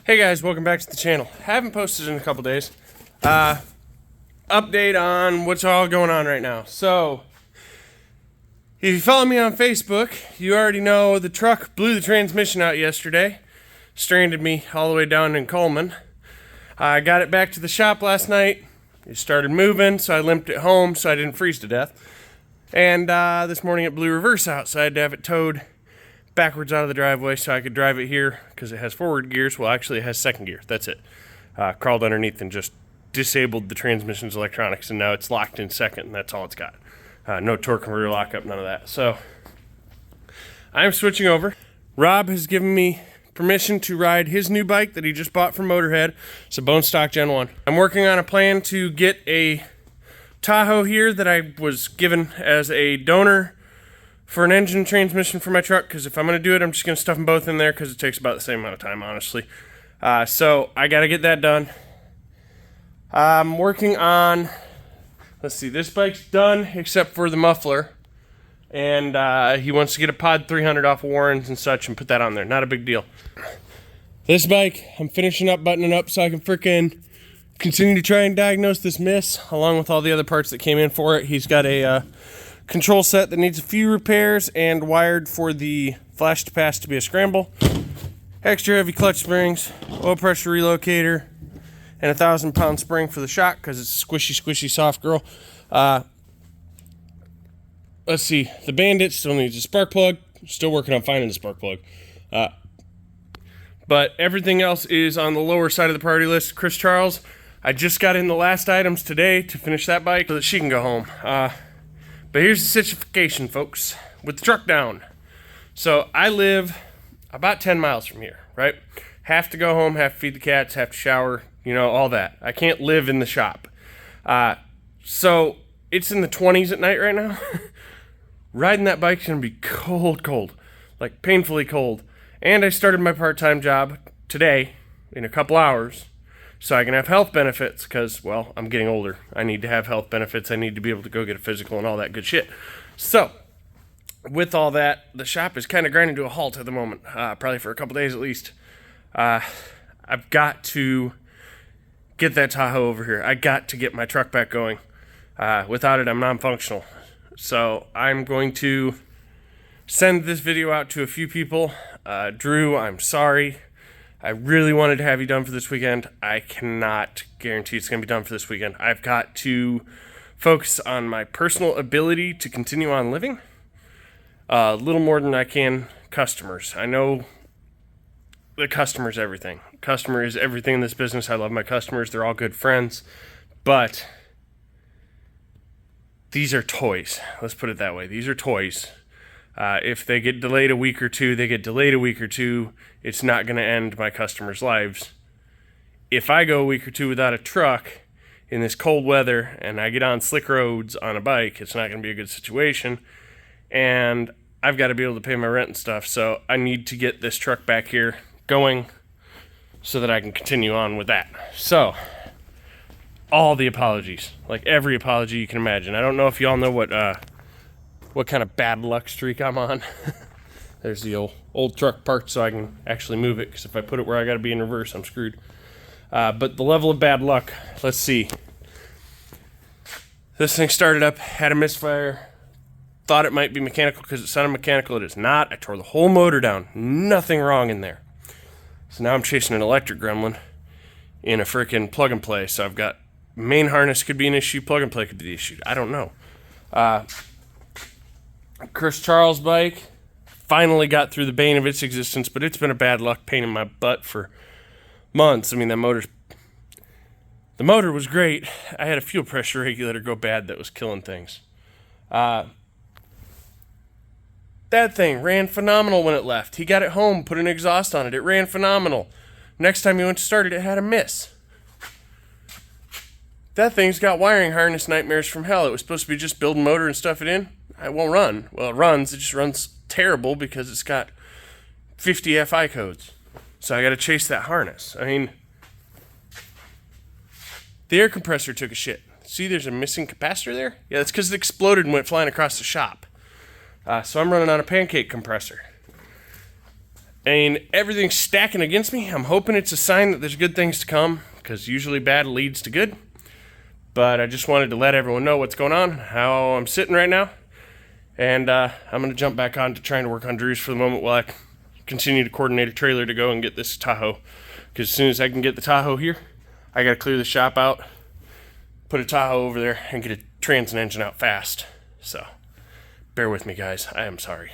Hey guys, welcome back to the channel. Haven't posted in a couple days. Update on what's all going on right now. So, if you follow me on Facebook, you already know the truck blew the transmission out yesterday. Stranded me all the way down in Coleman. I got it back to the shop last night. It started moving, so I limped it home so I didn't freeze to death. And this morning it blew reverse out, so I had to have it towed backwards out of the driveway so I could drive it here because it has forward gears. Well, actually it has second gear. That's it. Crawled underneath and just disabled the transmission's electronics, and now it's locked in second, and that's all it's got. No torque converter lockup, none of that. So I'm switching over. Rob has given me permission to ride his new bike that he just bought from Motorhead. It's a Bone Stock Gen 1. I'm working on a plan to get a Tahoe here that I was given as a donor for an engine transmission for my truck, because if I'm going to do it, I'm just going to stuff them both in there because it takes about the same amount of time, honestly. So I got to get that done. I'm working on, let's see, this bike's done except for the muffler. And he wants to get a Pod 300 off of Warren's and such and put that on there. Not a big deal. This bike, I'm finishing up, buttoning up so I can frickin' continue to try and diagnose this miss, along with all the other parts that came in for it. He's got a control set that needs a few repairs and wired for the flash to pass to be a scramble. Extra heavy clutch springs, oil pressure relocator, and a 1,000-pound spring for the shock because it's a squishy, soft girl. Let's see, the Bandit still needs a spark plug. Still working on finding the spark plug. But everything else is on the lower side of the priority list. Chris Charles, I just got in the last items today to finish that bike so that she can go home. But here's the situation, folks, with the truck down. So I live about 10 miles from here, right? Have to go home, have to feed the cats, have to shower, you know, all that. I can't live in the shop. So it's in the 20s at night right now. Riding that bike's gonna be cold, like painfully cold. And I started my part-time job today in a couple hours so I can have health benefits because, well, I'm getting older. I need to have health benefits. I need to be able to go get a physical and all that good shit. So with all that, the shop is kind of grinding to a halt at the moment, probably for a couple days at least. I've got to get that Tahoe over here. I got to get my truck back going. Without it, I'm non-functional. So I'm going to send this video out to a few people. Drew, I'm sorry. I really wanted to have you done for this weekend. I cannot guarantee it's going to be done for this weekend. I've got to focus on my personal ability to continue on living. A little more than I can customers. I know the customer's everything. Customer is everything in this business. I love my customers. They're all good friends. But these are toys. Let's put it that way. These are toys. If they get delayed a week or two, they get delayed a week or two. It's not going to end my customers' lives. If I go a week or two without a truck in this cold weather and I get on slick roads on a bike, it's not going to be a good situation. And I've got to be able to pay my rent and stuff. So I need to get this truck back here going so that I can continue on with that. So all the apologies, like every apology you can imagine. I don't know if y'all know what kind of bad luck streak I'm on. There's the old truck parked so I can actually move it, because if I put it where I got to be in reverse, I'm screwed. But the level of bad luck, let's see. This thing started up, had a misfire, thought it might be mechanical because it sounded mechanical. It is not. I tore the whole motor down. Nothing wrong in there. So now I'm chasing an electric gremlin in a freaking plug and play. So I've got main harness could be an issue, plug and play could be the issue. I don't know. Chris Charles' bike finally got through the bane of its existence, but it's been a bad luck pain in my butt for months. I mean, the motor was great. I had a fuel pressure regulator go bad that was killing things. That thing ran phenomenal when it left. He got it home, put an exhaust on it. It ran phenomenal. Next time he went to start it, it had a miss. That thing's got wiring harness nightmares from hell. It was supposed to be just building motor and stuff it in. It won't run. Well, it runs. It just runs terrible because it's got 50 FI codes. So I got to chase that harness. I mean, the air compressor took a shit. See, there's a missing capacitor there? Yeah, that's because it exploded and went flying across the shop. So I'm running on a pancake compressor. and everything's stacking against me. I'm hoping it's a sign that there's good things to come, because usually bad leads to good. But I just wanted to let everyone know what's going on, how I'm sitting right now. And I'm going to jump back on to trying to work on Drew's for the moment while I continue to coordinate a trailer to go and get this Tahoe. Because as soon as I can get the Tahoe here, I got to clear the shop out, put a Tahoe over there, and get a trans and engine out fast. So bear with me, guys. I am sorry.